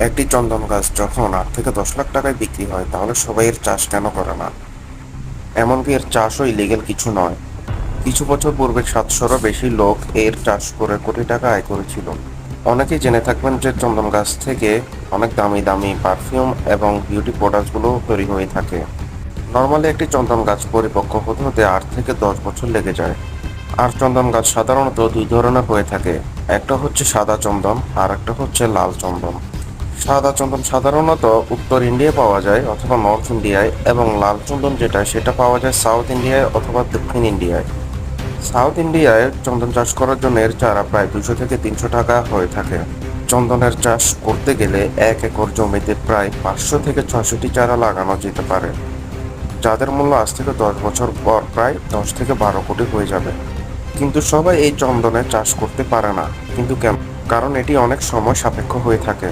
একটি চন্দন গাছ যখন 8 থেকে 10 লাখ টাকায় বিক্রি হয় তাহলে সবাই এর চাষ কেন করে না? এমনকি এর চাষও ইলিগেল কিছু নয়। কিছু বছর পূর্বে 700'রও বেশি লোক এর চাষ করে কোটি টাকা আয় করেছিল। অনেকেই জেনে থাকবেন যে চন্দন গাছ থেকে অনেক দামি দামি পারফিউম এবং বিউটি প্রোডাক্টসগুলো তৈরি হয়ে থাকে। নর্মালি একটি চন্দন গাছ পরিপক্ক হতে হতে 8 থেকে 10 বছর লেগে যায়। আর চন্দন গাছ সাধারণত দুই ধরনের হয়ে থাকে। একটা হচ্ছে সাদা চন্দন আর একটা হচ্ছে লাল চন্দন। সাদা চন্দন সাধারণত উত্তর ইন্ডিয়ায় পাওয়া যায় অথবা নর্থ ইন্ডিয়ায়, এবং লাল চন্দন যেটা সেটা পাওয়া যায় সাউথ ইন্ডিয়ায় অথবা দক্ষিণ ইন্ডিয়ায়। সাউথ ইন্ডিয়ায় চন্দন চাষ করার জন্য এর চারা প্রায় 200 থেকে 300 টাকা হয়ে থাকে। চন্দনের চাষ করতে গেলে 1 একর জমিতে প্রায় 500 থেকে 600টি চারা লাগানো যেতে পারে, যাদের মূল্য আজ থেকে 10 বছর পর প্রায় 10 থেকে 12 কোটি হয়ে যাবে। কিন্তু সবাই এই চন্দনের চাষ করতে পারে না। কিন্তু কেন? কারণ এটি অনেক সময় সাপেক্ষ হয়ে থাকে।